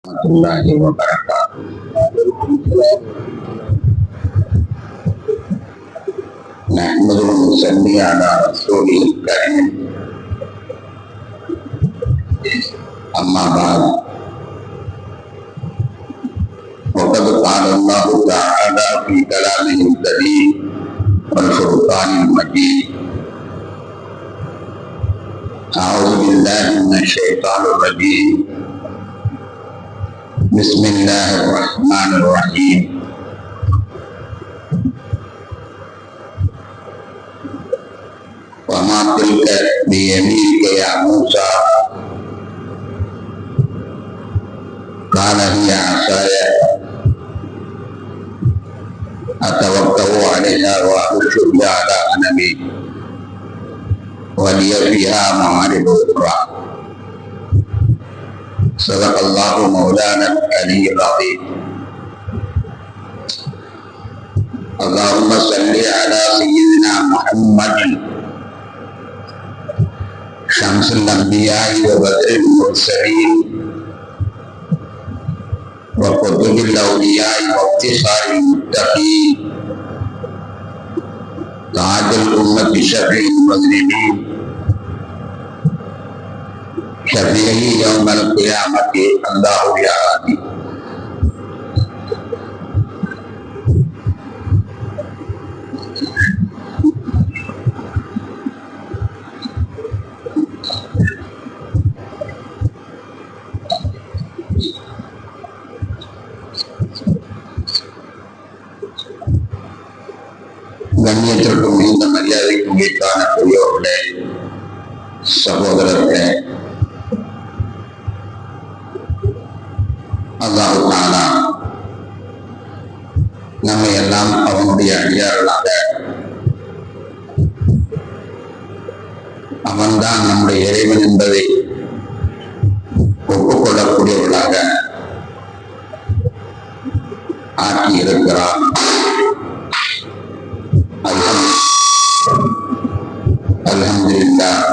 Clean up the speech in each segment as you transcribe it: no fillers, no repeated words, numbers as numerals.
الله وبركاته. نحمده ونصلي على رسوله الكريم. أما بعد، وقد قال الله تعالى في كلامه الكريم والفرقان المجيد: أعوذ بالله من الشيطان الرجيم. بسم الله الرحمن الرحيم. وما تلك بيمينك يا موسى؟ قال هي عصاي أتوكأ عليها وأهش بها على غنمي ولي فيها معارض أخرى. صدق الله مولانا العلي العظيم. اللهم صل على سيدنا محمد شمس الأنبياء وبدر المرسلين وقطب الأولياء وافتخار المتقين تاج الأمة شفيع المذنبين شفيعي يوم القيامة الله يا هادي. கண்ணியத்திற்கும் மிகுந்த மரியாதைக்கும் வீட்டான பெரியோர்களே, சகோதரர்களே, அல்லாஹ் தஆலா நம்மை எல்லாம் அவனுடைய அடியார்களாக, அவன்தான் நம்முடைய இறைவன் என்பதை ஒப்புக்கொள்ளக்கூடியவர்களாக ஆக்கி இருக்கிறான். அல்ஹம்துலில்லாஹ்.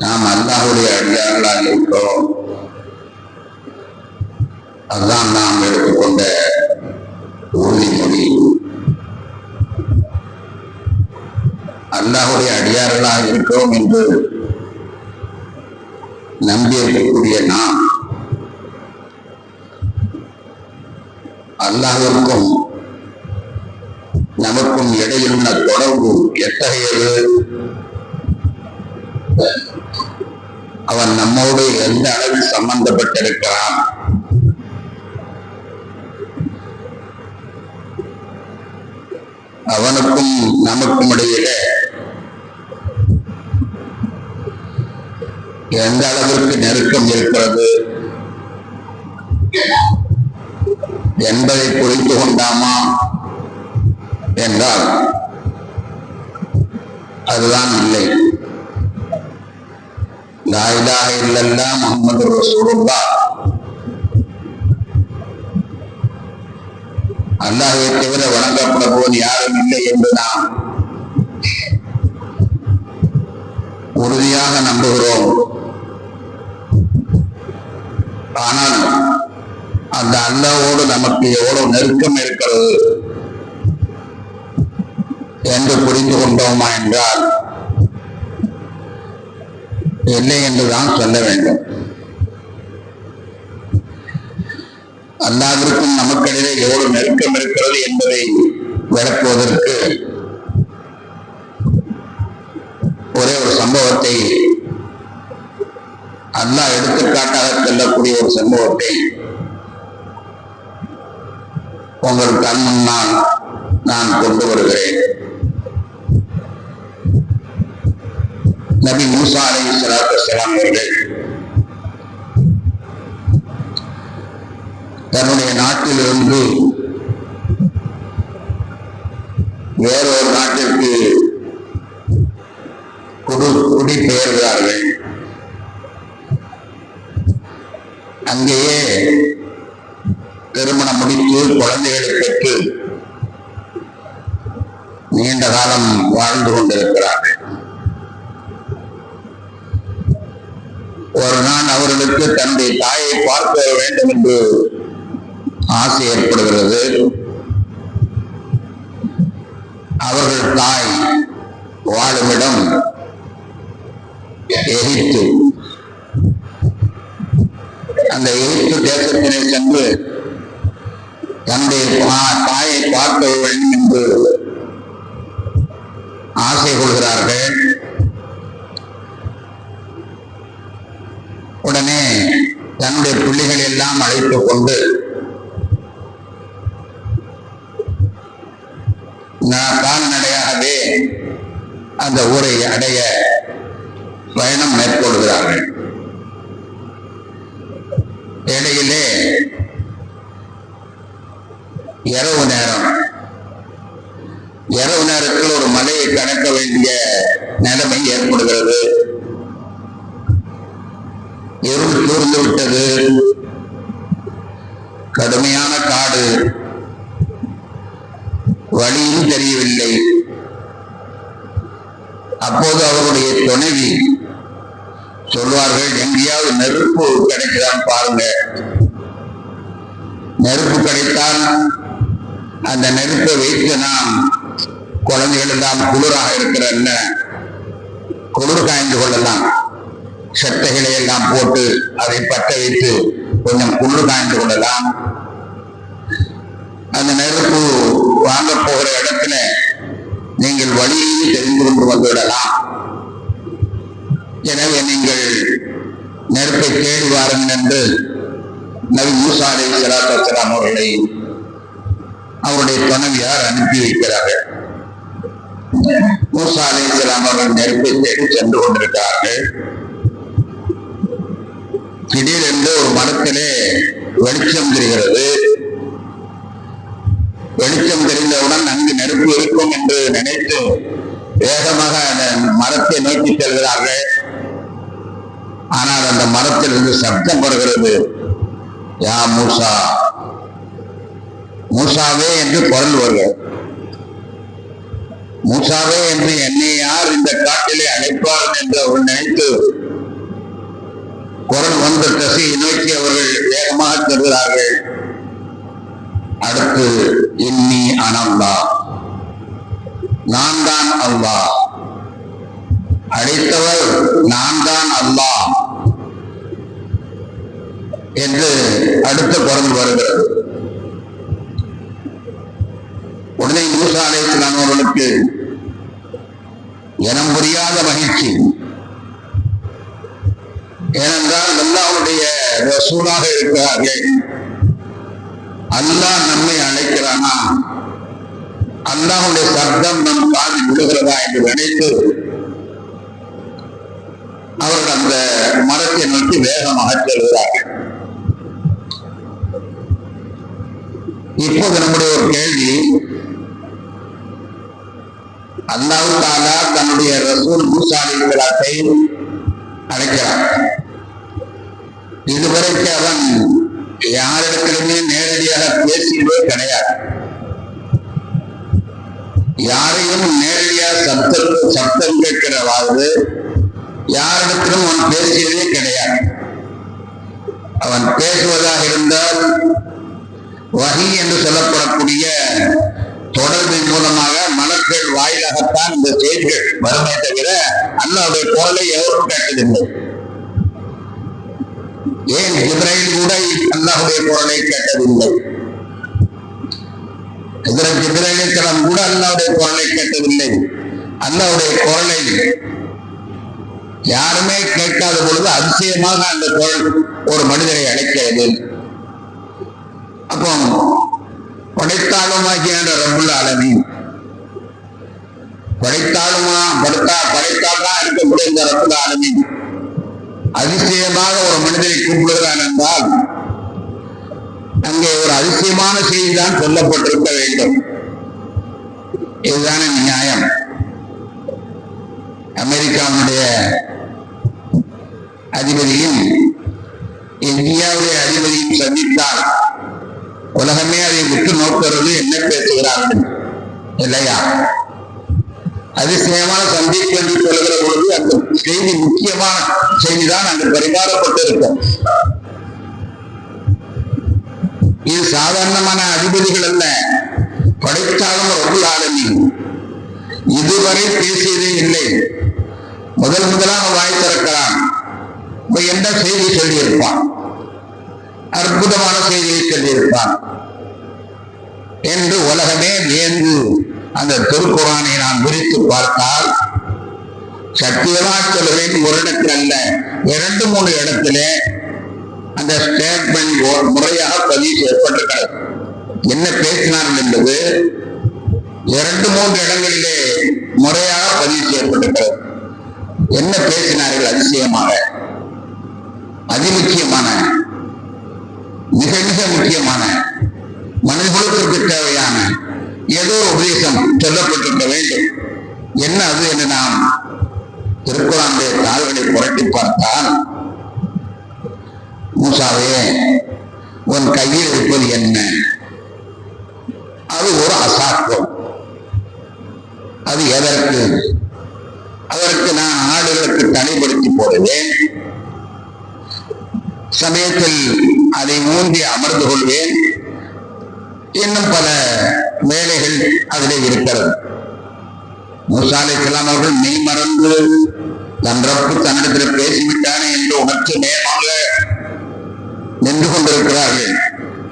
நாம் அல்லாஹ்வுடைய அடியார்களாக இருக்கிறோம். அதுதான் நாம் எடுத்துக்கொண்ட உறுதிமொழி. அல்லாஹ்வுடைய அடியார்களாக இருக்கிறோம் என்று நம்பியிருக்கக்கூடிய நாம் அல்லாஹ்விற்கும் நமக்கும் இடையில் உள்ள தொடர்பு எத்தகையது? அவன் நம்மோடு எந்த அளவில் சம்பந்தப்பட்டிருக்கிறான்? அவனுக்கும் நமக்கும் இடையிலே எந்த அளவிற்கு நெருக்கம் இருக்கிறது என்பதை புரிந்து கொண்டாமா என்றால் அதுதான் இல்லை. லா இலாஹ இல்லல்லாஹ் முஹம்மதுர் ரசூலுல்லாஹ், அல்லாஹ்வை தவிர வணங்கப்படுவோன் யாரும் இல்லை என்று நாம் உறுதியாக நம்புகிறோம். ஆனால் அந்த அல்லாஹ்வோடு நமக்கு எவ்வளவு நெருக்கம் இருக்கிறது என்று புரிந்து கொண்டோமா என்றால் இல்லை என்றுதான் சொல்ல வேண்டும். அல்லாஹ்விற்கும் நமக்கிடையே எவ்வளவு நெருக்கம் இருக்கிறது என்பதை விளக்குவதற்கு ஒரே ஒரு சம்பவத்தை, அல்லாஹ் எடுத்துக்காட்டாக சொல்லக்கூடிய ஒரு சம்பவத்தை உங்கள் கண் முன்னால் நான் கொண்டு வருகிறேன். நபி மூசா அலைஹிஸ்ஸலாத்து வஸ்ஸலாம் அவர்கள் தன்னுடைய நாட்டிலிருந்து வேறொரு நாட்டிற்கு குடிபெயர்கிறார்கள். அங்கேயே திருமணம் முடித்து குழந்தைகளை பெற்று நீண்ட காலம் வாழ்ந்து கொண்டிருக்கிறார்கள். ஒரு நாள் அவர்களுக்கு தன்னுடைய தாயை பார்க்க வேண்டும் என்று ஆசை ஏற்படுகிறது. அவர்கள் தாய் வாழுமிடம் எகிப்து. அந்த எகிப்து தேசத்தினை சென்று தன்னுடைய தாயை பார்க்க வேண்டும் என்று ஆசை கொள்கிறார்கள். உடனே தன்னுடைய பிள்ளைகள் எல்லாம் அழைத்துக் கொண்டு கால்நடையாகவே அந்த ஊரை அடைய பயணம் மேற்கொள்கிறார்கள். இடையிலே இரவு நேரத்தில் ஒரு மலையை கடக்க வேண்டிய நிலைமை ஏற்படுகிறது. இருள் கூர்ந்து விட்டது. கடுமையான காடு, வழியும் தெரியவில்லை. அப்போது அவருடைய துணைவி சொல்வார்கள், எங்கேயாவது நெருப்பு கிடைக்குதான் பாருங்க. நெருப்பு கிடைத்தால் அந்த நெருப்பை வைத்து நாம் குழந்தைகள் எல்லாம் குளிராக இருக்கிற குளிர் காய்ந்து கொள்ளலாம். சட்டைகளை எல்லாம் போட்டு அதை பற்ற வைத்து கொஞ்சம் குளிர் காய்ந்து கொள்ளலாம். அந்த நெருப்பு வாங்க போகிற இடத்துல நீங்கள் வழியை தெரிந்து கொண்டு வந்துவிடலாம். எனவே நீங்கள் நெருப்பை தேடி வாருங்கள் என்று நபி மூசா அலைஹிஸ்ஸலாத்து வஸ்ஸலாம் அவர்களை அவருடைய துணைவியார் அனுப்பி வைக்கிறார்கள். மூசா அலைஹிஸ்ஸலாம் அவர்கள் நெருப்பை தேடி சென்று கொண்டிருக்கிறார்கள். திடீரென்று ஒரு மரத்திலே வெளிச்சம் தெரிகிறது. வெளிச்சம் தெரிந்தவுடன் அங்கு நெருப்பு இருக்கும் என்று நினைத்து வேகமாக அந்த மரத்தை நோக்கி செல்கிறார்கள். ஆனால் அந்த மரத்திலிருந்து சப்தம் வருகிறது, யா மூசா, மூசாவே என்று குரல் வருகிறது. மூசாவே என்று என்னை யார் இந்த காட்டிலே அழைப்பார்கள் என்று அவர்கள் நினைத்து குரல் வந்த திசையை நோக்கி அவர்கள் வேகமாக செல்கிறார்கள். அடுத்து இன்னி அனல்லா, நான் தான் அல்லாஹ், அழைத்தவர் நான் தான் அல்லாஹ் என்று அடுத்த குரல் வருகிறது. உடனே மூசா அலைஹிஸ்ஸலாம் அவர்களுக்கு இனம் புரியாத மகிழ்ச்சி. ஏனென்றால் அல்லாஹ்வுடைய ரசூலாக இருக்கிறார்கள். அல்லாஹ் நம்மை அழைக்கிறானா, அல்லாஹ்வுடைய சப்தம் நம் காதில் விழுகிறதா என்று நினைத்து அவர்கள் அந்த மரத்தை நோக்கி வேகமாக செல்கிறார்கள். இப்போது நம்முடைய ஒரு கேள்வி, அல்லாஹ் தஆலா தன்னுடைய ரசூல் மூசா அலைஹிஸ்ஸலாத்தை அழைக்கிறார். இதுவரைக்கு அவன் யாரிடத்திலுமே நேரடியாக பேசியதே கிடையாது. யாரையும் நேரடியாக சப்தம் கேட்கிறவாறு யாரிடத்திலும் அவன் பேசியதே கிடையாது. அவன் பேசுவதாக இருந்தால் வஹி என்று சொல்லப்படக்கூடிய தொடர்பின் மூலமாக மலக்கள் வாயிலாகத்தான் இந்த செய்திகள் வருமே தவிர அல்லாஹ்வுடைய குரலை எவரும் கேட்டதில்லை. ஏன் ஜிப்ரீல் கூட அல்லாஹ்வுடைய குரலை கேட்டதில்லை. ஜிப்ரீல் அலைஹிஸ்ஸலாம் கூட அல்லாஹ்வுடைய குரலை கேட்டதில்லை. அல்லாஹ்வுடைய குரலை யாருமே கேட்காத பொழுது அதிசயமாக அந்த குரல் ஒரு மனிதரை அழைக்கிறது. அப்போ படைத்தாளுமாகிய ரப்புல் ஆலமீன், படைத்தால்தான் இருக்கக்கூடிய இந்த ரப்புல் ஆலமீன் அதிசயமாக ஒரு மனிதரை கூப்பிடுகிறான் என்றால் அங்கே ஒரு அதிசயமான செய்தி தான் சொல்லப்பட்டிருக்க வேண்டும். இதுதானே நியாயம். அமெரிக்காவுடைய அதிபதியும் இந்தியாவுடைய அதிபதியும் சந்தித்தால் உலகமே அதை விட்டு நோக்கிறது, என்ன பேசுகிறார்கள் இல்லையா? அதிசயமான சந்திப்பு என்று சொல்லுகிற பொழுது அந்த செய்தி முக்கியமான செய்திதான் அங்கு பரிமாறப்பட்டு இருக்கும். இது சாதாரணமான அதிபதிகள் அல்ல, படைத்தாலும் ரப்புல் ஆலமீன் இதுவரை பேசியதே இல்லை. முதலாக வாய் திறக்கிறான். என்ன செய்தி சொல்லியிருப்பான்? அற்புதமான செய்தியை சொல்லியிருப்பான் என்று உலகமே வியந்து அந்த திருக்குர்ஆனை நான் விரித்து பார்த்தால், சத்தியமாக சொல்லுவேன், ஒரு இடத்தில் அல்ல 2-3 இடத்திலே அந்த ஸ்டேட்மெண்ட் முறையாக பதிவு செய்யப்பட்டிருக்கிறது. என்ன பேசினார்கள் என்பது 2-3 இடங்களிலே முறையாக பதிவு செய்யப்பட்டிருக்கிறது. என்ன பேசினார்கள்? அதிசயமாக, அதிமுக்கியமான, மிக மிக முக்கியமான, மனிதர்களுக்கு தேவையான ஏதோ ஒரு உபதேசம் சொல்லப்பட்டிருக்க வேண்டும். என்ன அது என்று நாம் திருக்குர்ஆனுடைய தாள்களை புரட்டி பார்த்தால், மூசாவே, உன் கையில் இருப்பது என்ன? அது ஒரு அசாக்கம். அது எதற்கு? அதற்கு நான் ஆடுகளுக்கு தடைப்படுத்தி போடுவேன், சமயத்தில் அதை ஊன்றி அமர்ந்து கொள்வேன், இன்னும் பல வேலைகள் அதிலே இருக்கிறது. மூசா அலைஹிஸ்ஸலாம் அவர்கள் மெய் மறந்து தன் ரப்பு தன்னிடத்தில் பேசிவிட்டானே என்று உணர்ச்சி நேரமாக நின்று கொண்டிருக்கிறார்கள்.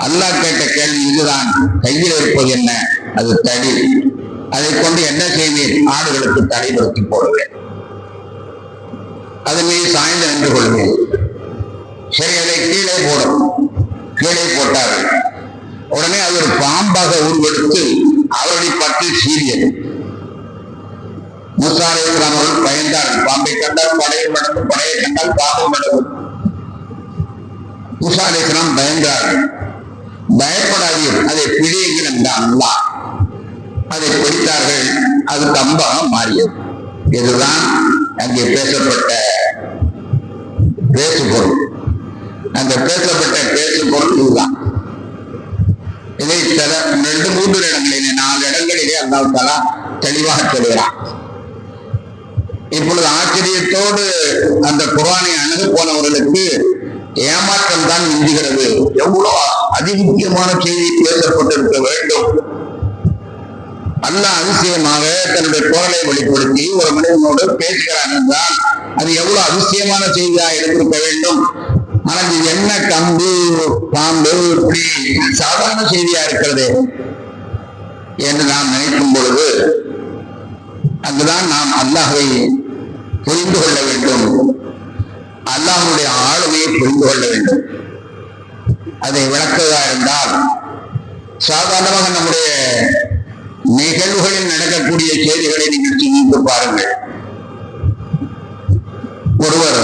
அல்லாஹ் கேட்ட கேள்வி இதுதான், கையில் இருப்பது என்ன? அது தடி. அதை கொண்டு என்ன செய்வேன்? ஆடுகளுக்கு தடைப்படுத்தி போடுவேன், அது மீது சாய்ந்து நின்று கொள்வேன். சரி, அதை கீழே போடும். கீழே போட்டார்கள். உடனே அது ஒரு பாம்பாக உருவெடுத்து அவருடைய பற்றி சீறியது. மூசா அலைஹிஸ்ஸலாம் அவர்கள் பயந்தார்கள். பாம்பை கண்டால் படையை நடக்கும், படையை கண்டால் பாம்பு நடக்கும். மூசா அலைஹிஸ்ஸலாம் பயந்தார்கள். பயப்படாதீர்கள், அதை பிடியுங்கள் என்றான் அல்லாஹ். அதை பிடித்தார்கள். அது கம்பாக மாறியது. இதுதான் அங்கே பேசப்பட்ட பேசு பொருள். அந்த பேசப்பட்ட பேசு பொருள் இதுதான். இதை 2-3 இடங்களிலே 4 இடங்களிலே அல்லாஹ் தஆலா தெளிவாக சொல்கிறான். இப்பொழுது ஆச்சரியத்தோடு அந்த குர்ஆனை அணுகு போனவர்களுக்கு ஏமாற்றம் தான் மிஞ்சுகிறது. எவ்வளவு அதிமுக்கியமான செய்தி பேசப்பட்டிருக்க வேண்டும். அல்லாஹ் அதிசயமாக தன்னுடைய குரலை வெளிப்படுத்தி ஒரு மனிதனோடு பேசுகிறான் என்றால் அது எவ்வளவு அதிசயமான செய்தியாக இருந்திருக்க வேண்டும். ஆனால் இது என்ன கம்பு பாம்பு இப்படி சாதாரண செய்தியா இருக்கிறது என்று நாம் நினைக்கும் பொழுது அங்குதான் நாம் அல்லாஹை புரிந்து கொள்ள வேண்டும், அல்லாஹ்வுடைய ஆளுமையை புரிந்து கொள்ள வேண்டும். அதை விளக்குவதா இருந்தால் சாதாரணமாக நம்முடைய நிகழ்வுகளில் நடக்கக்கூடிய செய்திகளை நீங்கள் சிந்தித்து பாருங்கள். ஒருவர்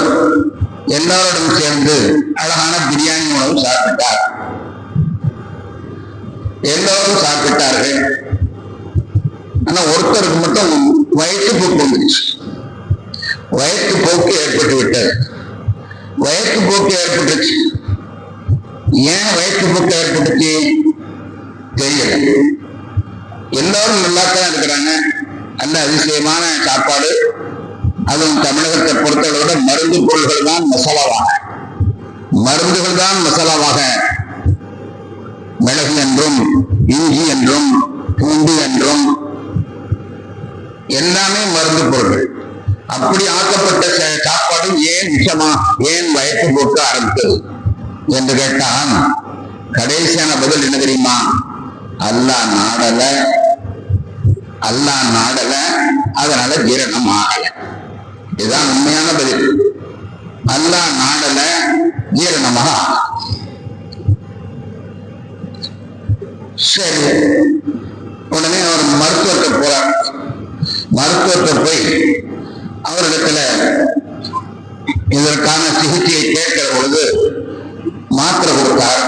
எல்லாரோடும் சேர்ந்து அழகான பிரியாணி உணவு சாப்பிட்டார். எல்லோரும் சாப்பிட்டார்கள். ஆனா ஒருத்தருக்கு மட்டும் வயிற்றுப்போக்கு வந்துச்சு. வயிற்றுப்போக்கு ஏற்பட்டு விட்டது. வயிற்றுப்போக்கு ஏற்பட்டுச்சு. ஏன் வயிற்றுப்போக்கு ஏற்பட்டுச்சு தெரியல. எல்லாரும் நல்லாத்தான் இருக்கிறாங்க. நல்ல அதிசயமான சாப்பாடு. அதுவும் தமிழகத்தை பொறுத்தவரை மருந்து பொருள்கள் தான் மசாலாவாக, மருந்துகள் தான் மசாலாவாக, மிளகு என்றும் இஞ்சி என்றும் பூண்டு என்றும் எல்லாமே மருந்து பொருள்கள். அப்படி ஆக்கப்பட்ட சாப்பாடு ஏன் விஷமா, ஏன் வயிற்று போக்கு ஆரம்பித்தது என்று கேட்டால் கடைசியான பதில் என்ன தெரியுமா? அல்லாஹ் நாடல, அல்லாஹ் நாடல, அதனால ஜீரணம் ஆகல. இதுதான் உண்மையான பதில். அல்லாஹ் நாடல, ஜீரணமாக. சரி, உடனே அவர் மருத்துவத்தை போறார். மருத்துவத்தை போய் அவரிடத்துல இதற்கான சிகிச்சையை கேட்கிற பொழுது மாத்திரை கொடுத்தார்.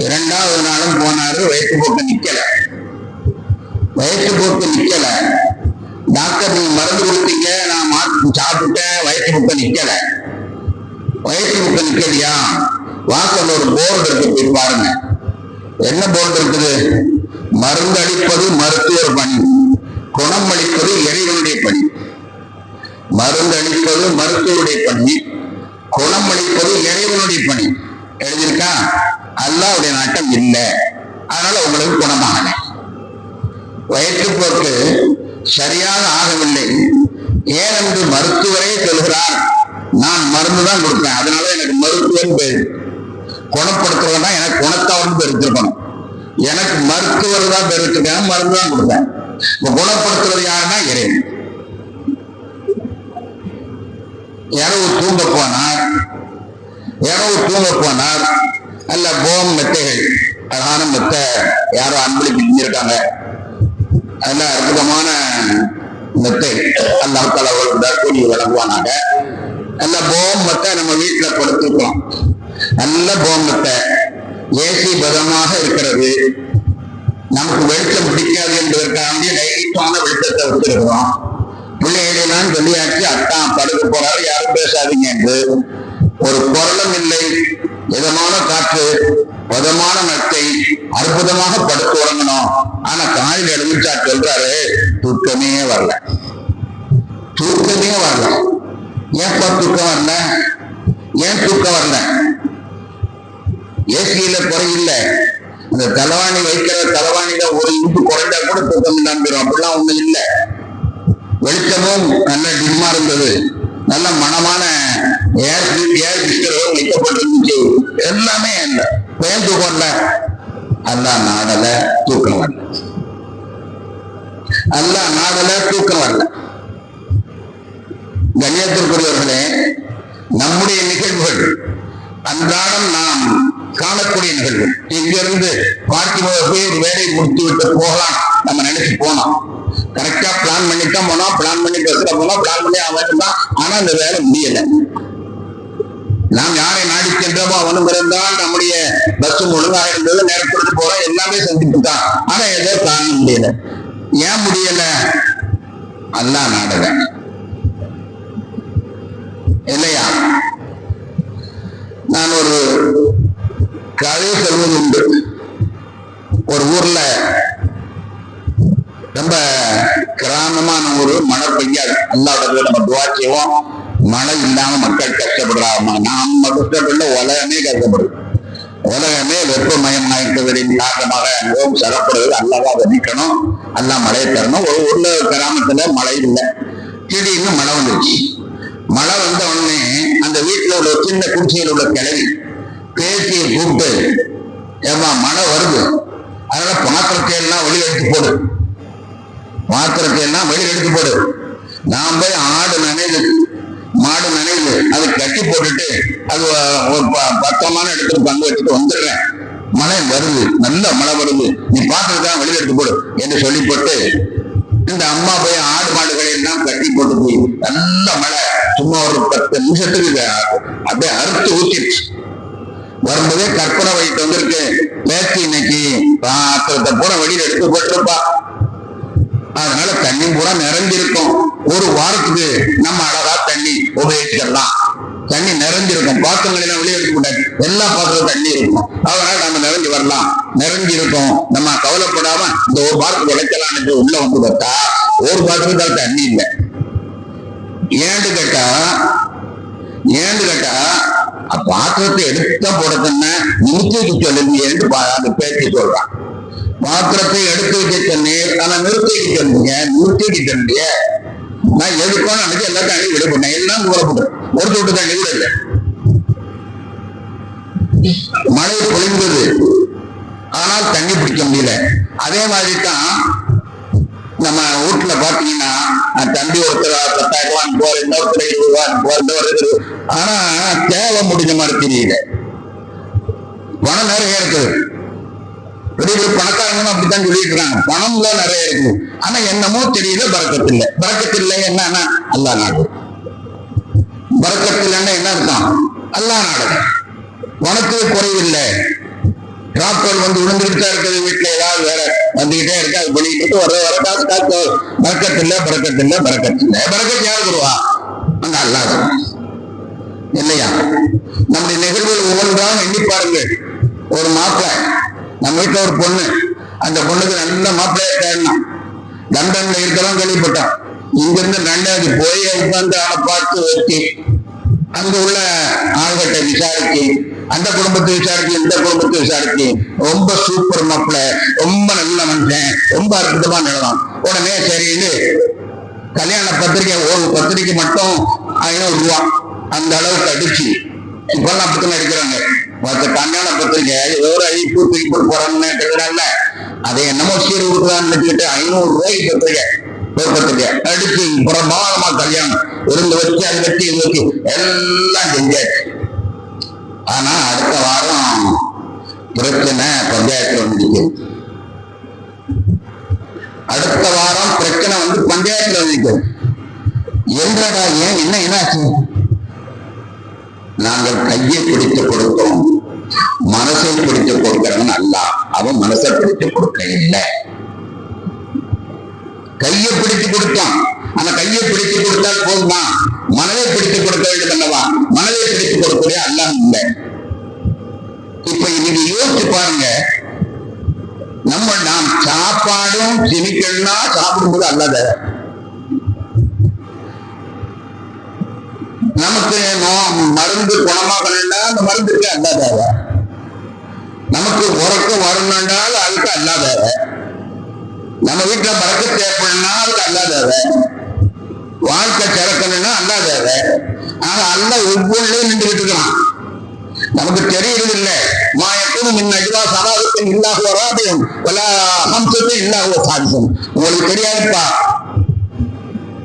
2வது நாளும் போனாரு, வயிற்றுப்போக்கு நிக்கல. வயிற்றுப்போக்கு நிக்கல. டாக்டர் நீங்க மருந்து கொடுத்தீங்க, நான் சாப்பிட்டேன், வயிற்றுப்போக்கு நிக்கல. வயிற்றுப்போக்கு நிக்கலையா? வாசல் ஒரு போர்டு இருக்கு, போய் பாருங்க. என்ன போர்டு இருக்குது? மருந்து அளிப்பது மருத்துவர் பணி, குணம் அளிப்பது இறைவனுடைய பணி, மருந்து அளிப்பது மருத்துவருடைய பணி, குணம் அளிப்பது இறைவனுடைய பணி. எழுதியிருக்கா? அல்லாஹ்வுடைய நாட்டம் இல்லை, அதனால உங்களுக்கு குணமாகல. வயிற்றுப்போக்கு சரியாக ஆகவில்லை, ஏனென்று மருத்துவரே சொல்கிறார், நான் மருந்து தான் கொடுப்பேன், அதனால எனக்கு மருத்துவர் பேரு. குணப்படுத்துறவன் தான் எனக்கு குணத்தவன் பேர் வச்சிருக்கணும், எனக்கு மருத்துவர் தான் பேர் வச்சிருக்கேன், மருந்து தான் கொடுப்பேன். இப்ப குணப்படுத்துறது யாருன்னா இறைவன். இரவு தூங்க போனார் அல்ல போம் மெத்தைகள், அழகான மெத்தை யாரோ அன்பளிப்பு செஞ்சிருக்காங்க, அதெல்லாம் அற்புதமான மெத்தை, அல்லாஹ் தஆலா கூலி வழங்குவானாங்க. நல்ல போம் மெத்தை நம்ம வீட்டுல கொடுத்துருக்கோம், நல்ல போம் மெத்தை, ஏசி பதமாக இருக்கிறது. நமக்கு வெளிச்சம் பிடிக்காது என்பதற்காக லைட்டான வெளிச்சத்தை வச்சிருக்கிறோம். பிள்ளைகளெல்லாம் சொல்லியாச்சு, அத்தான் படுக்க போறாரு, யாரும் பேசாதீங்க என்று. ஒரு குரலும் இல்லை, இதமான காற்று, பதமான மெத்தை, அற்புதமாக படுத்து உறங்கணும். ஆனா காலையில் எழுந்துச்சா சொல்றாரு, தூக்கமே வரல. ஏன்பா தூக்கம் வரல? ஏன் தூக்கம் வரல? ஏசியில குறையில்ல, இந்த தலைவாணி வைக்கிற தலைவாணியில ஒரு இன்ச்சு குறைஞ்சா கூட தூக்கம் இல்லாம அப்படிலாம் ஒண்ணும் இல்லை. வெளிச்சமும் நல்ல டிம்மா இருந்தது, நல்ல மனமான ஏர் பிஸ்டரும் வைக்கப்பட்டிருந்துச்சு, எல்லாமே இல்லை. ஏன் தூக்கம் வரல? அல்லாஹ் நாடல, தூக்கம் வரல. அல்லாஹ் நாடல, தூக்கம் வரல. கண்ணியத்திற்குரியவர்களே, நம்முடைய நிகழ்வுகள் அன்றாடம் நாம் காணக்கூடிய நிகழ்வு. இங்கிருந்து பார்க்கும்போது போய் ஒரு வேலையை முடித்து விட்டு போகலாம் நம்ம நினைச்சு போனோம், கரெக்டா பிளான் பண்ணித்தான் போனோம், பிளான் பண்ணி பஸ்ல போனோம், பிளான் பண்ணி அவன் தான். ஆனா அந்த வேலை முடியல. நாம் யாரை நாடி சென்றோமோ அவனும் இருந்தால், நம்முடைய பஸ்ஸும் ஒழுங்காக இருந்தது, நேரப்படுத்தி போறோம், எல்லாமே சந்திப்பு தான். ஆனா ஏதோ பிளான் முடியல. ஏன் முடியல? அல்லாஹ் நாடல இல்லையா? நான் ஒரு கதை சொல்வது உண்டு. ஒரு ஊர்ல ரொம்ப கிராமமான ஊரு, மழை பெய்யாது. அல்லாஹ்விடத்துல நம்ம துஆ செய்வோம், மழை இல்லாம மக்கள் கஷ்டப்படுறாங்க. நாம கஷ்டப்படல, உலகமே கஷ்டப்படுது. உலகமே வெப்பமயமாயிருப்பதன் காரணமாக மிகவும் சிறப்படுறது. அல்லாஹ் அதை நீக்கணும், அல்லாஹ் மழையை தரணும். ஒரு ஊர்ல கிராமத்துல மழை இல்லை, திடீர்னு மழை வந்துருச்சு. மழை வந்த உடனே அந்த வீட்டுல உள்ள சின்ன குடிசையில் உள்ள கிளவி பேசியை கூப்பிட்டு, ஏமா மழை வருது, அதனால பாத்திரத்தை எல்லாம் வெளியே எடுத்து போடு, நான் போய் ஆடு நனைது மாடு நனைது அது கட்டி போட்டுட்டு அது ஒரு பத்தமான இடத்துல பங்கு வச்சுட்டு வந்துடுறேன். மழை வருது, நல்ல மழை வருது, நீ பாத்திரத்தான் வெளியே எடுத்து போடு என்று சொல்லி போட்டு இந்த அம்மா போய் ஆடு மாடுகளை எல்லாம் கட்டி போட்டு போய் நல்ல மழை சும்மா ஒரு 10 நிமிஷத்துக்கு அப்படியே அறுத்து ஊத்திடுச்சு. வரும்போதே கற்பனை வயிற்று வந்திருக்கு, பேச்சு இன்னைக்கு பாத்திரத்தை பூரா வெளியில எடுத்து போட்டுருப்பா, அதனால தண்ணி பூரா நிறைஞ்சிருக்கும். ஒரு வாரத்துக்கு நம்ம அழகா தண்ணி உபயோகிச்சிடலாம். தண்ணி நிறைஞ்சிருக்கும், பாத்திரங்கள் எல்லாம் வெளியே எடுக்க கூடாது, எல்லா பாத்திரம் தண்ணி இருக்கும், அதனால நம்ம நிறைஞ்சு வரலாம். நிறைஞ்சிருக்கும், நம்ம கவலைப்படாம இந்த ஒரு வாரத்துக்கு உழைக்கலாம் என்று உள்ள வந்து பார்த்தா ஒரு பாத்திரத்தால் தண்ணி இல்லை. ஏன்னு கேட்டா பாத்திரத்தை எடுத்தா போடத்தன்ன நிறுத்தி சொல்லுங்க என்று அந்த பேச்சு சொல்றான். பாத்திரத்தை எடுத்து வைக்க சொன்னேன், ஆனா நிறுத்திட்டு சொன்னீங்க. நான் எதுக்கும் நினைச்சு எல்லா தண்ணி விட போட்டேன், எல்லாம் கூறப்பட்டேன், ஒரு தொட்டு தண்ணி கூட இல்லை. மழை பொழிந்தது, ஆனால் தண்ணி பிடிக்க முடியல. அதே மாதிரி தான் நம்ம வீட்டுல பாத்தீங்கன்னா தம்பி ஒருத்தர் 10,000 ரூபான்னு போற, இன்னொருத்தர் 20 ரூபான்னு போறது, ஆனா தேவை முடிஞ்ச மாதிரி தெரியல. பணம் நிறைய இருக்குது, பெரிய பெரிய பணக்காரங்களும் அப்படித்தான் சொல்லிட்டு இருக்காங்க, பணம்ல நிறைய இருக்குது, ஆனா என்னமோ தெரியல, பரக்கத்தில்லை. என்னன்னா அல்லாஹ் நாடு. பரக்கத்தில்லைன்னா என்ன அர்த்தம்? அல்லாஹ் நாடு. உனக்கு குறைவில்லை, டிராக்டர் வந்து விழுந்துகிட்டு தான் இருக்குது, வீட்டுல ஏதாவது வேற வந்துகிட்டே இருக்கு, அது பண்ணிட்டு வர காசு பறக்கத்தில்லை. பறக்கத்து யாரு தருவா? அந்த அல்லாஹ் இல்லையா? நம்முடைய நிகழ்வுகள் ஒவ்வொன்றாக எண்ணி பாருங்க. ஒரு மாப்பிள்ளை, நம்ம வீட்டுல ஒரு பொண்ணு, அந்த பொண்ணுக்கு நல்ல மாப்பிள்ளைய தேடணும். லண்டன்ல இருக்கிறோம் கேள்விப்பட்டோம். இங்கிருந்து லண்டனுக்கு போய் உட்கார்ந்து அவனை பார்த்து வச்சு அங்க உள்ள ஆள்கிட்ட விசாரிச்சு, அந்த குடும்பத்தை விசாரிச்சு, இந்த குடும்பத்தை விசாரிச்சு, ரொம்ப சூப்பர் மாப்பிள்ள, ரொம்ப நல்ல மனுஷன், ரொம்ப அற்புதமா நிலம். உடனே சரின்னு கல்யாண பத்திரிகை, ஒரு பத்திரிகை மட்டும் 500 ரூபா அந்த அளவுக்கு அடிச்சு இப்பெல்லாம் அப்படித்தான் அடிக்கிறாங்க. மற்ற கல்யாண பத்திரிகை ஏதோ ஒரு அழிப்பு தூக்கி போட்டு போறாங்கன்னு அதை என்னமோ சீர் கொடுக்குறான்னு 500 ரூபாய்க்கு பத்திரிகை, ஒரு பத்திரிகை அடிச்சு பிரமாதமா கல்யாணம் இருந்து வச்சு அது வச்சு இது வச்சு எல்லாம் செஞ்சாச்சு. ஆனா அடுத்த வாரம் பிரச்சனை பஞ்சாயத்துல வந்துச்சு. அடுத்த வாரம் பிரச்சனை வந்து பஞ்சாயத்துல வந்துச்சு. என்றடா ஏன் என்னாச்சு? நாங்கள் கையை பிடித்து கொடுத்தோம், மனசை பிடித்து கொடுக்கிறவன் அல்ல, அவன் மனசை பிடித்து கொடுக்க இல்லை. கையை பிடித்து கொடுத்தான், ஆனா கையை பிடித்து கொடுத்தால் போதுமா? மனதை பிடித்து கொடுக்க வேண்டும் அல்லவா? மனதை பிடித்து கொடுக்கவே அல்லாஹ் இல்லை. இப்ப நீங்க யோசிச்சு பாருங்க, நாம் சாப்பாடும் சினிக்கல்னா சாப்பிடும்போது அல்லாத, நமக்கு மருந்து குணமாகணும்னா அந்த மருந்துக்கு அல்லாத, நமக்கு உறக்கம் வரணும்னால் அதுக்கு அல்லாத, நம்ம வீட்டுல பறக்க தேவைப்படுனா அதுக்கு அல்லாத, வாழ்க்கை சிறக்கணும்னா அல்லாத. ஆனா அல்ல ஒவ்வொன்றையும் நின்றுகிட்டு இருக்கலாம். நமக்கு தெரியறது இல்லை. மாயக்கும் அஜிவா சராதத்தின் இல்லாஹ் வராதையும் அம்சத்தை இல்லாஹ் சாதிக்கும். உங்களுக்கு தெரியாதுப்பா,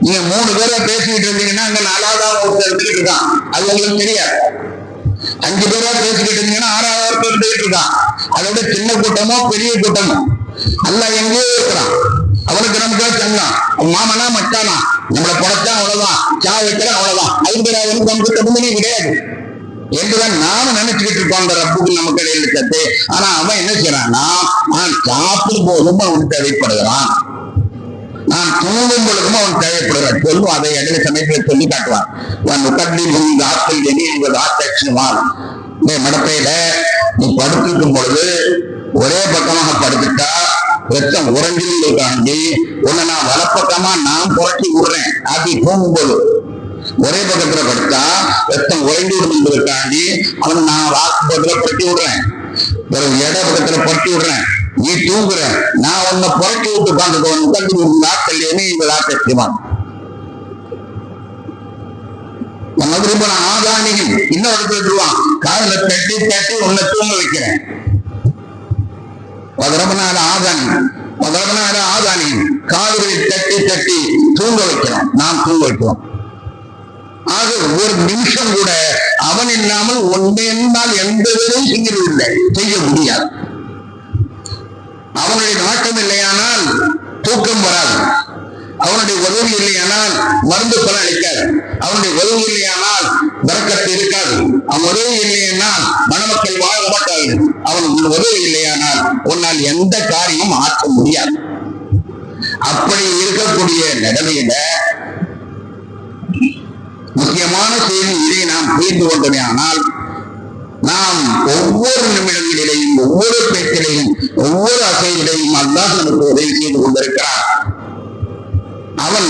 நீங்க 3 பேரை பேசிக்கிட்டு இருந்தீங்கன்னா அங்க 4வது ஒருத்தர் இருந்துகிட்டு இருக்கான், அது உங்களுக்கு தெரியாது. 5 பேரா பேசிக்கிட்டு இருந்தீங்கன்னா 6வது ஒருத்தர் இருந்துகிட்டு இருக்கான். அதோட சின்ன கூட்டமோ பெரிய கூட்டமோ அல்ல எங்கேயோ இருக்கிறான். அவனுக்கு நமக்கு சொன்னான் மாமனா மச்சானா, நம்மளை படைச்சா அவ்வளவுதான், சா வைக்கிறா அவ்வளவுதான், அதுக்கு அவனுக்கு நமக்கு தகுந்தனே கிடையாது என்றுதான் நானும் நினைச்சுக்கிட்டு இருக்கோம். அந்த ரப்புக்கு நமக்கு இடையில இருக்கத்து. ஆனா அவன் என்ன செய்யறான்னா, நான் சாப்பிடும் போதும் அவனுக்கு தேவைப்படுகிறான், நான் தூங்கும் பொழுதும் அவன் தேவைப்படுகிறான் சொல்லும். அதை இடையில சமயத்தில் சொல்லி காட்டுவான். மடப்பையில நீ படுத்திருக்கும் பொழுது ஒரே பக்கமாக படுத்துட்டா ரத்தம் உறைஞ்சிருக்காண்டி உன்னை நான் வலப்பக்கமா நான் புரட்டி விடுறேன். அப்படி தூங்கும்போது ஒரே பக்கத்துல படுத்தா ரத்தம் உறைந்து விடும் என்பதற்காண்டி அவன் நான் வாக்கு பக்கத்துல புரட்டி விடுறேன், இட பக்கத்துல புரட்டி விடுறேன். நீ தூங்குற, நான் உன்னை புரட்டி விட்டு உட்காந்துக்கோ நாட்கள் இவள் ஆட்சிவான். ஆதானிகள் இன்னொரு இடத்துல சொல்லுவான், காதுல தட்டி தட்டி உன்னை தூங்க வைக்கிறேன். ஆதானி காதுகளில் தட்டி தட்டி தூங்க வைக்கிறோம், நாம் தூங்க வைக்கிறோம். ஆக ஒரு நிமிஷம் கூட அவன் இல்லாமல் ஒன்றால் எந்த வேலையும் செய்ய முடியாது. அவனுடைய நாட்டம் இல்லையானால் தூக்கம் வராது, அவனுடைய உதவி இல்லையானால் மருந்து பலன் அளிக்காது, அவனுடைய உதவி இல்லையானால் வரக்கத்து இருக்காது, அவன் உதவி இல்லையானால் மணமக்கள் வாழ மாட்டார்கள், அவன் உதவி இல்லையானால் உன்னால் எந்த காரியமும் ஆற்ற முடியாது. அப்படி இருக்கக்கூடிய நிலைமையில முக்கியமான செய்தி இதை நாம் புரிந்து கொண்டோமே ஆனால், நாம் ஒவ்வொரு நிமிடங்களிலேயும் ஒவ்வொரு பேச்சிலையும் ஒவ்வொரு அசைவிலையும் அல்லாஹ் நமக்கு உதவி செய்து கொண்டிருக்கிறார். அவன்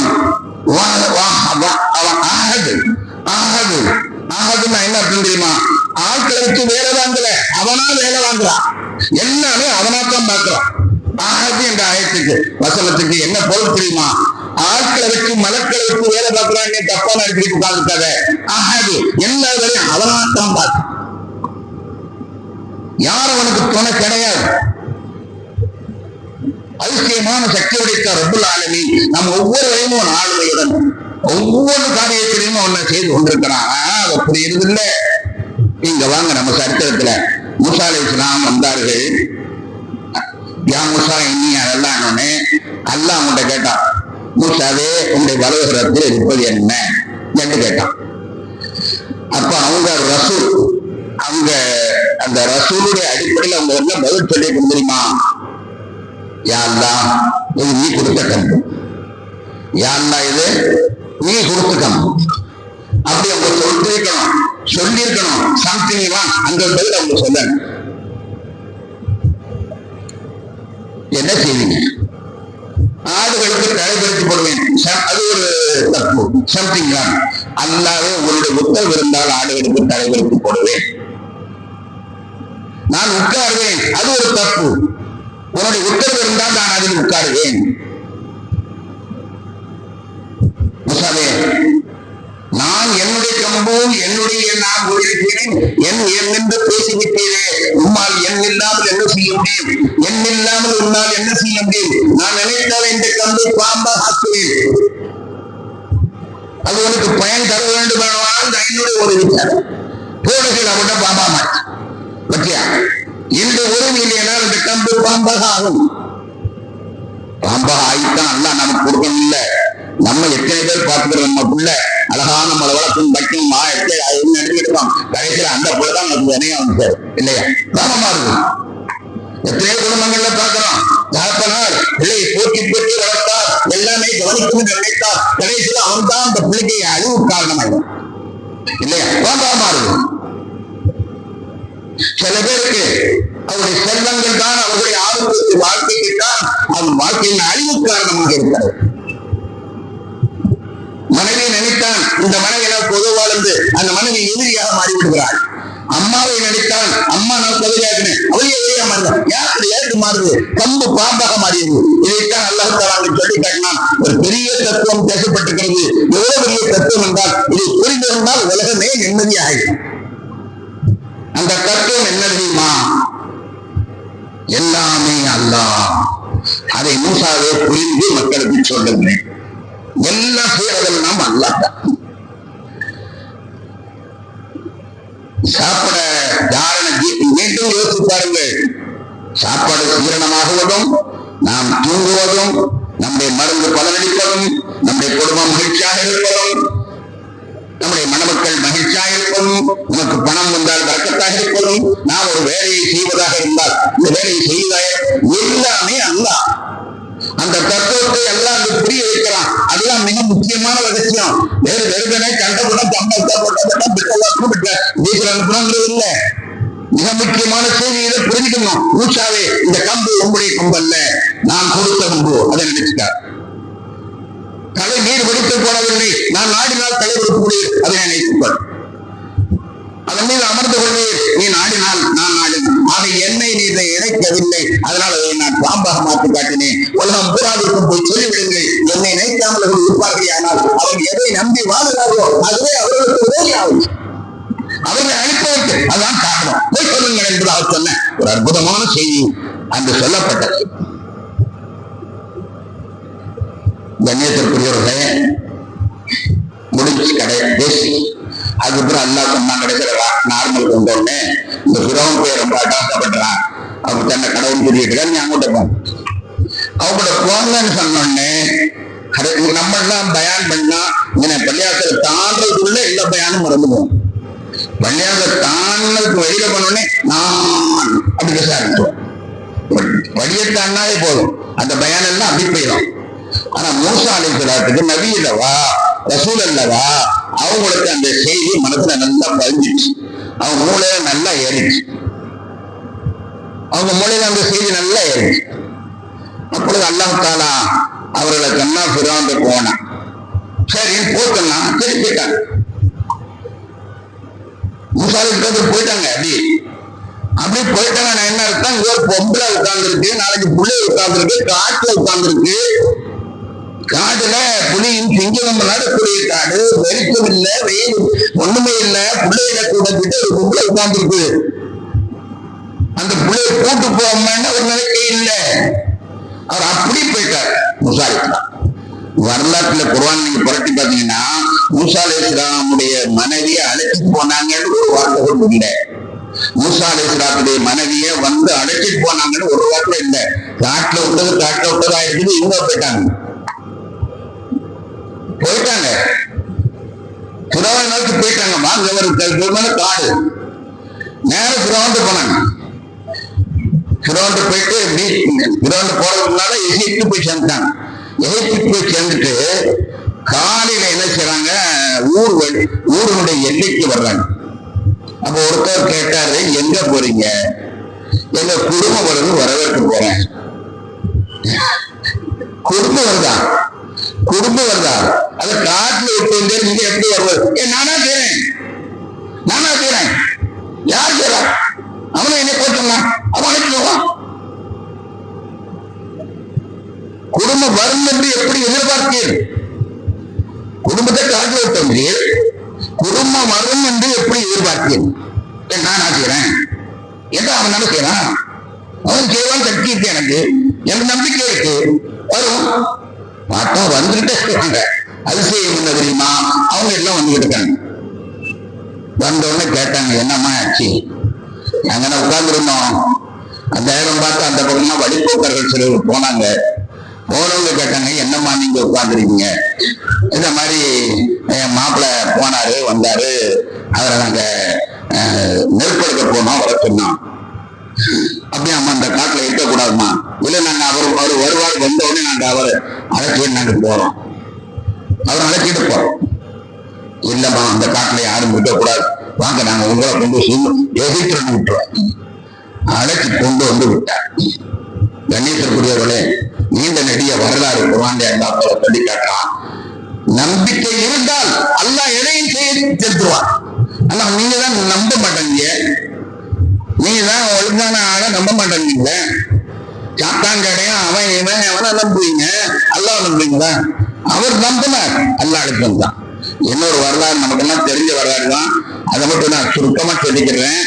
என்ன அர்த்தம் தெரியுமா? ஆட்களை வச்சு வேலை வாங்கல, அவனா வேலை வாங்குறான், எல்லாமே அவனாத்தான் பார்க்கிறான். ஆகது என்ற ஆயத்துக்கு வசனத்துக்கு என்ன பொருள் தெரியுமா? ஆட்களை வச்சு மலக்களை வச்சு வேலை பார்க்கிறான், தப்பான அடிக்கடி உட்கார்ந்துக்காத. ஆகது எல்லா வேலையும் அவனாத்தான் பார்க்க, யார் அவனுக்கு துணை கிடையாது. அதிசயமான சக்தி உடைத்த ரப்புல் ஆலமீன் நம் ஒவ்வொருவரையும் ஆளுமையுடன் ஒவ்வொரு காரியத்திலையும் அவனை செய்து கொண்டிருக்கிறான். அது புரியுறதில்லை. இங்க வாங்க, நம்ம சரித்திரத்துல மூசா அலைஹிஸ்ஸலாம் வந்தார்கள். யா மூசா இன்னி அதெல்லாம் அல்லாஹ் அவங்கள்ட்ட கேட்டான், மூசாவே உங்களுடைய வலதுகரத்தில் இருப்பது என்ன என்று கேட்டான். அப்ப அவங்க ரசூல், அவங்க அந்த ரசூலுடைய அடிப்படையில் அவங்க என்ன பதில் சொல்லி தெரியுமா? யா அல்லாஹ் இது நீ கொடுத்த கம்பு, யா அல்லாஹ் இது நீ கொடுத்த கம்பு. அப்படி அவங்க சொல்லியிருக்கணும் சம்திங் தான் அந்த பதில் அவங்க சொல்லணும். என்ன செய்வீங்க? ஆடுகளுக்கு சம்திங் ராங். அல்லாவே உங்களுடைய உத்தரவு இருந்தால் ஆடுகளுக்கு தலைவருக்கு போடுவேன், நான் உட்காருவேன், அது ஒரு தப்பு. உன்னுடைய உத்தரவு இருந்தால் நான் அதில் உட்காருவேன். நான் என்னுடைய கம்பு என்னுடைய நான் போயிருக்கிறேன், என்று பேசிவிட்டீரே, உம்மால் என் இல்லாமல் என்ன செய்ய முடியும், என் இல்லாமல் உன்னால் என்ன செய்ய முடியும், நான் நினைத்தால் இந்த கம்பை பாம்பா ஆக்குவேன், அது உனக்கு பயன் தர வேண்டுமானால் என்னுடைய ஒரு விசாரம் போடுகள் அவட பாம்பா மாட்டேன் பற்றியா, இந்த உறவு இல்லையானால் இந்த கம்பு பாம்பாக ஆகும். பாம்பாக ஆகித்தான் அல்ல நமக்கு கொடுக்கணும். இல்ல நம்ம எத்தனை பேர் பார்த்துக்கிறோம், நம்ம புள்ள அழகான நம்மளை வளர்க்கும் பட்டும் எடுத்துக்கிட்டோம், கடைசியில் அந்த புள்ளதான் நமக்கு வினையாகும் சார் இல்லையா, பாவமா இருக்கும். எத்தனையோ குடும்பங்கள்ல பார்க்கிறோம், தகப்பனார் பிள்ளையை போட்டி போட்டி வளர்த்தார், எல்லாமே கவனிக்கும் நினைத்தார், கடைசியில் அவன் தான் அந்த பிள்ளைக்கு அழிவு காரணமாகும் இல்லையா, பாவமா இருக்கும். சில பேருக்கு அவருடைய செல்வங்கள் தான் அவர்களுடைய ஆரோக்கியத்தை வாழ்க்கைக்கு தான் அவன் வாழ்க்கையின் அழிவு காரணமாக இருக்கிறது. மனைவியை நினைத்தான் இந்த மனைவியால் பொது வாழ்ந்து அந்த மனைவி எதிரியாக மாறிவிடுகிறாள். அம்மாவை நினைத்தான் அம்மா நான் பகுதியாக்குனேன், அவளே எதிரியா மாறுதான். யாருக்கு ஏற்று மாறுது, கம்பு பாம்பாக மாறியது. இதைத்தான் அல்லாஹ் தஆலா சொல்லி காட்டினான். ஒரு பெரிய தத்துவம் பேசப்பட்டிருக்கிறது. எவ்வளவு பெரிய தத்துவம் என்றால் இதை புரிந்திருந்தால் உலகமே நிம்மதியாக. அந்த தத்துவம் என்ன தெரியுமா, எல்லாமே அல்லாஹ். அதை மூசாவே புரிந்து மக்களுக்கு சொல்லுங்கள். எல்லாம் செய்யறதெல்லாம் அல்லாஹ். சாப்பிட மீண்டும் யோசித்து பாருங்கள். சாப்பாடு சீரணமாகுவதும், நாம் தூங்குவதும், நம்முடைய மருந்து பலனளிப்பதும், நம்முடைய குடும்பம் மகிழ்ச்சியாக இருப்பதும், நம்முடைய மணமக்கள் மகிழ்ச்சியாக இருப்பதும், நமக்கு பணம் வந்தால் வரக்கத்தாக இருப்பதும், நாம் ஒரு வேலையை செய்வதாக இருந்தால் இந்த வேலையை செய்வதாக எல்லாமே அல்லாஹ். அந்த தத்துவத்தை எல்லாம் அங்கு புரிய வைக்கலாம். அதுதான் மிக முக்கியமான ரகசியம். வேறு வெறுதனை கண்டபுடம் அனுப்புறது இல்ல. மிக முக்கியமான செய்தி இதை புரிஞ்சுக்கணும். மூசாவே இந்த கம்பு உங்களுடைய கம்பு அல்ல, நான் கொடுத்த கம்பு, அதை நினைச்சுட்டார். தலை நீர் வெடித்து போடவில்லை, நான் நாடினால் தலை வெடித்து முடியும், அதை நினைத்துப்பார். அதன் மீது அமர்ந்து கொள்வீர், நீ நாடினால் நான் நாடினேன், ஆக என்னை நீ இதை இணைக்கவில்லை, அதனால் அதை நான் பாம்பாக மாற்றி காட்டினேன். உலகம் பூராவிற்கும் போய் சொல்லிவிடுங்கள், என்னை நினைக்காமல் அவர்கள் இருப்பார்கள். ஆனால் அவர்கள் எதை நம்பி வாழ்கிறார்களோ அதுவே அவர்களுக்கு உதவி ஆகும், அவர்களை அனுப்பதற்கு அதுதான் காரணம். போய் சொல்லுங்கள் என்று அவர் சொன்ன ஒரு அற்புதமான செய்தி அன்று சொல்லப்பட்டது. கண்ணியத்திற்குரியவர்களே, முடிஞ்சு கடை பேசி அதுக்கப்புறம் அல்லாஹ் சொன்னாங்க, கிடைக்கிற நார்மல் கொண்டோடனே இந்த பிறவன் போய் ரொம்ப அட்டாசப்படுறான், அவங்க தன்னை கடவுள் புரியுது, நீ அங்கிட்ட போங்க, அவங்கள்ட்ட போங்கன்னு சொன்னோடனே நம்ம எல்லாம் பயான் பண்ணா பள்ளியாசலை தாண்டதுக்குள்ள எல்லா பயானும் மறந்து போகும். பள்ளியாசலை தாண்டதுக்கு வெளியில பண்ணோடனே நான் அப்படி பேச ஆரம்பிச்சோம். வழியை தாண்டாவே போதும், அந்த பயான் எல்லாம் அப்படி போயிடும். ஆனா மூசா அலைஹிஸ்ஸலாத்துக்கு நபி அல்லவா, ரசூல் அல்லவா, அவங்களுக்கு அந்த செய்தி மனசுல நல்லா பதிஞ்சிச்சு, அவங்க மூளையில நல்லா ஏறிச்சு, அவங்க மூளையில அந்த செய்தி நல்லா ஏறிச்சு. அப்பொழுது அல்லாஹ் தஆலா அவர்களை கண்ணா பிறந்து போனான். சரி போட்டோம்னா சரி போயிட்டாங்க, மூசாவுக்கு போயிட்டாங்க. அப்படி போயிட்டாங்க. நான் என்ன அர்த்தம், இங்க ஒரு பொம்பளை உட்கார்ந்துருக்கு, நாளைக்கு புள்ளை உட்கார்ந்துருக்கு, காட்டுல உட்கார்ந்துருக்கு. காட்டுல புலியும் சிங்கம் நடக்கூடிய காடு, வெளிச்சம் இல்ல, வெயில் ஒண்ணுமே இல்ல, பிள்ளைகளை கூட கிட்ட ஒரு பொம்பளை உட்கார்ந்துருக்கு. அந்த பிள்ளைய கூட்டு போவோம்னா ஒரு நிலைக்கை இல்லை. அவர் அப்படி போயிட்டார் மூசா அலைஹிஸ்ஸலாம். வரலாற்றுல குர்ஆன் நீங்க புரட்டி பாத்தீங்கன்னா மூசா அலைஹிஸ்ஸலாமுடைய மனைவியை அழைச்சிட்டு போனாங்கன்னு ஒரு வார்த்தை கூட இல்லை. மூசா அலைஹிஸ்ஸலாமுடைய மனைவியை வந்து அழைச்சிட்டு போனாங்கன்னு ஒரு வார்த்தை இல்லை. காட்டுல விட்டது ஆயிடுச்சு, இவங்க போயிட்டாங்க. பிறவனை நோக்கி போயிட்டாங்க. வாங்க ஒரு காடு நேரம் பிறவன்ட்டு போனாங்க. பிறவன்ட்டு போயிட்டு பிறவன்ட்டு போறதுனால எகிப்து போய் சேர்ந்துட்டாங்க. எகிப்துக்கு போய் சேர்ந்துட்டு காலையில என்ன செய்யறாங்க, ஊருடைய எல்லைக்கு வர்றாங்க. அப்ப ஒருத்தர் கேட்டாரு, எங்க போறீங்க? எங்க குடும்பம் வருது, வரவேற்க போறேன். குடும்பம் வருதா? குடும்பம் வருதா? அதை காட்டுல விட்டு வந்து நீங்க எப்படி வருவது? நானா செய்றேன், நானா செய்றேன். யார் செய்யறா? அவனை என்ன போச்சலாம், அவன் அழைச்சிடுவான். குடும்பம் வரும் என்று எப்படி எதிர்பார்த்தீர்? குடும்பத்தை காட்டு விட்டீர், குடும்பம் வரும் என்று எப்படி எதிர்பார்த்தீர்? நானா செய்றேன், எதை அவன் தானே செய்யறான், அவன் செய்வான், சக்தி இருக்கு, எனக்கு நம்பிக்கை இருக்கு, வரும். பார்த்தா வந்துகிட்டே இருக்காங்க. அதிசயம் என்ன தெரியுமா? அவங்க எல்லாம் வந்துகிட்டு இருக்காங்க. வந்தோடனே கேட்டாங்க, என்னம்மா ஆச்சு? அங்கே உட்கார்ந்துருந்தோம். அந்த இடம் பார்த்து அந்த பக்கமா வழிபோக்கர்கள் சிலர் போனாங்க. போனவங்க கேட்டாங்க, என்னம்மா நீங்க உட்கார்ந்துருக்கீங்க? இந்த மாதிரி என் மாப்பிள்ளை போனாரு, வந்தாரு, அவரை நாங்க நெருப்படுத்த போனோம், வர சொன்னோம். அப்படியே அம்மா அந்த காட்டுல இருக்கக்கூடாதுமா? இல்ல, நாங்க அவர் வருவார், வந்த உடனே நாங்க அவரை அழைச்சிட்டு நாங்க போறோம், அவரை அழைச்சிட்டு போறோம். இல்லம்மா, அந்த காட்டுல யாரும் இருக்கக்கூடாது, வாங்க நாங்க உங்களை கொண்டு எதிர்த்து விட்டுறோம். அழைச்சி கொண்டு வந்து விட்டார். கணேசருக்குரியவர்களே, நீண்ட நெடிய வரலாறு குர்ஆன்ல அல்லாஹ் சொல்லி காட்டுறான். நம்பிக்கை இருந்தால் அல்லாஹ் எதையும் செய்து செலுத்துவான். ஆனா நீங்க தான் நம்ப மாட்டேங்க, நீங்க தான் ஒழுங்கான ஆளை நம்ப மாட்டேங்க. சாத்தான் கடையும் அவன் இவன் அவனை நம்புவீங்க, அல்லாஹ் நம்புவீங்களா? அவர் நம்பினார், அல்லாஹ் அழைப்பு தான். இன்னொரு வரலாறு நமக்கெல்லாம் தெரிஞ்ச வரலாறு தான், அதை மட்டும் நான் சுருக்கமா சொல்லிக்கிறேன்.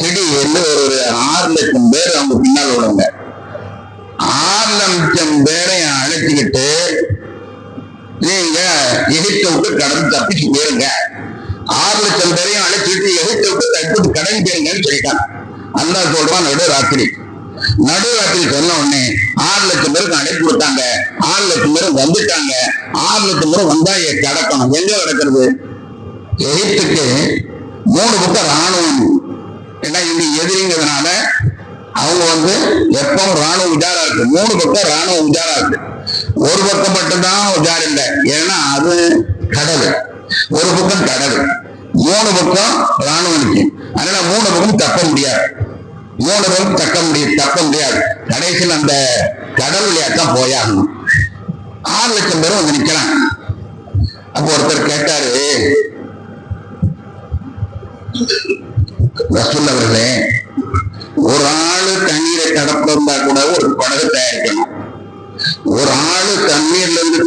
செடி வந்து ஒரு 6 லட்சம் பேர் அவங்க பின்னால் உள்ளவங்க. 6 லட்சம் பேரை அழைச்சிக்கிட்டு நீங்க எகிப்தை விட்டு கடந்து தப்பிச்சு போயிருங்க. 6 லட்சம் பேரையும் அழைச்சிட்டு எகிப்தை விட்டு தப்பிட்டு கடந்து போயிருங்கன்னு சொல்லிட்டாங்க. அல்லாஹ் சொல்றான், நடுராத்திரி சொன்ன உடனே 6 லட்சம் பேருக்கு அழைப்பு விட்டாங்க. 6 லட்சம் பேரும் வந்துட்டாங்க. 6 லட்சம் பேரும் வந்தா கிடக்கணும். எங்க கிடக்கிறது? எகிப்துக்கு 3 பக்கம் ராணுவம். ஏன்னா இங்க எதிரிங்கிறதுனால அவங்க வந்து எப்பவும் ராணுவ உஜாரா இருக்கு. 3 பக்கம் ராணுவ உஜாரா இருக்கு. ஒரு பக்கம் மட்டும்தான் உஜார் இல்லை, ஏன்னா அது கடல். ஒரு பக்கம் கடல், 3 பக்கம் ராணுவம் இருக்கு. அதனால 3 பக்கம் தப்ப முடியாது. 3 பக்கம் தப்ப முடியாது. கடைசியில் அந்த கடல் வழியாத்தான் போயாகணும். 6 லட்சம் பேரும் வந்து நிக்கிறாங்க. அப்ப ஒருத்தர் கேட்டாரு, ரசூல் அவர்களே, ஒரு ஆளு தண்ணீரை கடப்பு இருந்தா கூட ஒரு படகு தயாரிக்கணும். ஒரு ஆளு தண்ணீர்ல இருந்து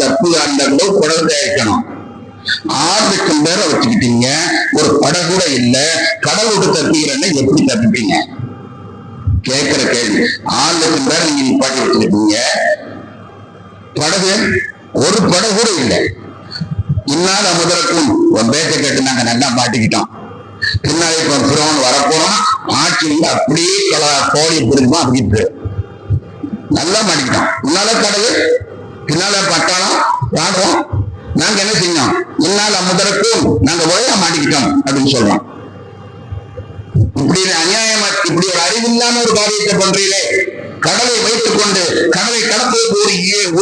தப்பு இருந்தா கூட ஒரு படகு தயாரிக்கணும். 6 லட்சம் பேரை வச்சுக்கிட்டீங்க, ஒரு படகு கூட இல்ல, கடல் விட்டு தப்பிக்கிறேன்னா எப்படி தப்பிப்பீங்க? கேட்கிற கேள்வி. 6 லட்சம் பேர் நீங்க நிப்பாட்டி வச்சிருக்கீங்க, படகு ஒரு படகு கூட இல்லை. இன்னால முதலுக்கும் உன் பேச்சை கேட்டு நாங்க நல்லா மாட்டிக்கிட்டோம். பின்னாடி பிறவன் வரப்போறோம், ஆட்சி வந்து அப்படியே கோழி பிடிக்குமா அப்படின்ட்டு நல்லா மாட்டிக்கிட்டோம். முன்னால கடவுள், பின்னால பட்டாளம், ராணுவம். நாங்க என்ன செஞ்சோம்? இன்னால முதலுக்கும் நாங்க உழைய மாட்டிக்கிட்டோம் அப்படின்னு சொல்றோம். இப்படி அநியாயமா, இப்படி ஒரு அறிவில்லாம ஒரு காரியத்தை பண்றீங்களே. கடலை வைத்துக் கொண்டு கடலை கடப்பதற்கு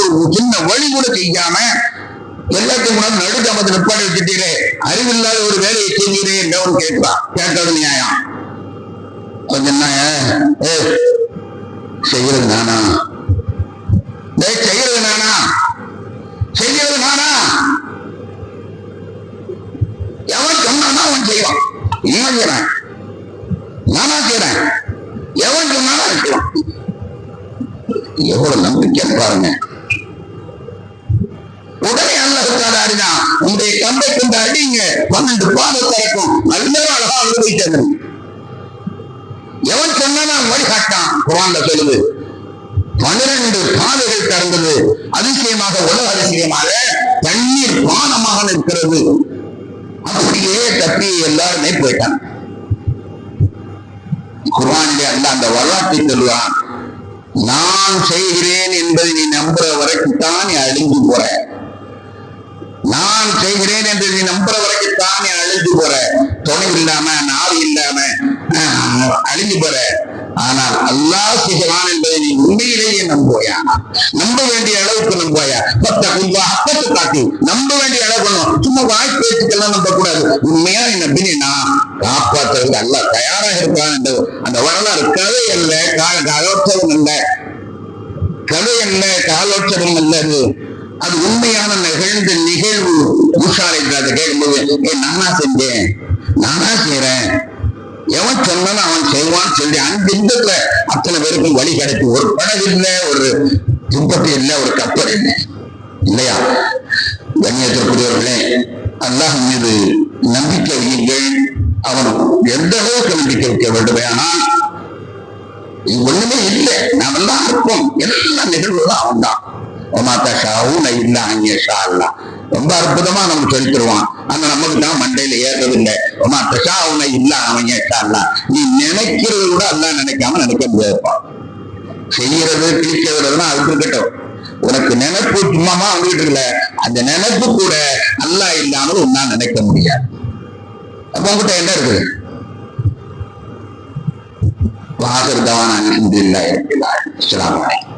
ஒரு சின்ன வழி கூட செய்யாம எல்லாத்தையும் கூட நடுக்கமத்து நிப்பாடி வச்சுட்டீங்களே, அறிவில்லாத ஒரு வேலையை செய்கிறே என்றவன் கேட்கலாம். கேட்டது நியாயம். கொஞ்சம் செய்யறது நானா? செய்யறது நானா? செய்யறது நானா? எவன் சொன்னானா அவன் செய்வான். என்ன செய்யறேன்? நானா செய்யறேன். எவன் சொன்னானா செய்வான். எவ்வளவு நம்பிக்கை பாருங்க. உடனே அல்லாஹ் அறிதான், உங்களுடைய கம்பை கொண்டு அடிங்க, 12 பாதத்தை இருக்கும். எல்லாரும் அழகா அனுபவித்தது. எவன் சொன்னா வழிகாட்டான். குர்ஆன்ல சொல்லுது, 12 பாதைகள் திறந்தது. அதிசயமாக, உலக அதிசயமாக தண்ணீர் பானமாக இருக்கிறது. அப்படியே தப்பி எல்லாருமே போயிட்டான். குர்ஆனிலே அல்லாஹ் அந்த வரலாற்றை சொல்லுவான், நான் செய்கிறேன் என்பதை நீ நம்புற வரைக்கும் தான் நீ அழிஞ்சு போற. நான் செய்கிறேன் என்று நீ நம்புற வரைக்கும் தான் நீ அழிஞ்சு போற. துணை இல்லாம, நாவி இல்லாம அழிஞ்சு போற. ஆனால் அல்லாஹ் செய்கிறான் என்பதை நீ உண்மையிலேயே நம்புவாயா? நம்ப வேண்டிய அளவுக்கு நம்புவாயா? அப்பத்தை காட்டி நம்ப வேண்டிய அளவுக்கு. சும்மா வாய் பேச்சுக்கெல்லாம் நம்ப கூடாது. உண்மையா நம்பினா காப்பாற்றுறதுக்கு அல்லாஹ் தயாராக இருக்கான். அந்த வரலாறு கதை அல்ல, காலோற்சவம் அல்ல, கதை அல்ல, காலோற்சவம் அல்ல. அது உண்மையான நிகழ்ந்த நிகழ்வு. மூசாலை கேட்கும்போது நானா செஞ்சேன், நானா செய்யறேன், எவன் சொன்னாலும் அவன் செய்வான்னு சொல்லி அங்கிருந்த அத்தனை பேருக்கும் வழி கிடைச்சு. ஒரு படகு இல்லை, ஒரு துப்பட்டு இல்லை, ஒரு கப்பல் இல்லை, இல்லையா? கண்ணியத்திற்குரியவர்களே, அல்லாஹ் மீது நம்பிக்கை வையுங்கள். அவன் எந்த அளவுக்கு நம்பிக்கை வைக்க வேண்டும். ஆனால் இது ஒண்ணுமே இல்லை, நாம் எல்லாம் இருப்போம், எல்லா நிகழ்வுகளும் அவன் தான். ரொம்ப அற்புதமா நமக்கு சொல்லி தருவான். ஆனா நமக்கு தான் மண்டையில ஏறதில்லை. நீ நினைக்கிறது கூட அல்ல நினைக்காம நினைக்க முடியாதுப்பான். செய்யறது கிழிக்கிறதுனா அது இருக்கட்டும், உனக்கு நினைப்பு சும்மாமா வந்துட்டு இருக்கல, அந்த நினைப்பு கூட அல்லா இல்லாமல் உன்னா நினைக்க முடியாது. அப்ப உங்ககிட்ட என்ன இருக்குது? வாசல் தவான அல்ஹம்துலில்லாஹி ரப்பில் ஆலமீன். அஸ்ஸலாமு அலைக்கும்.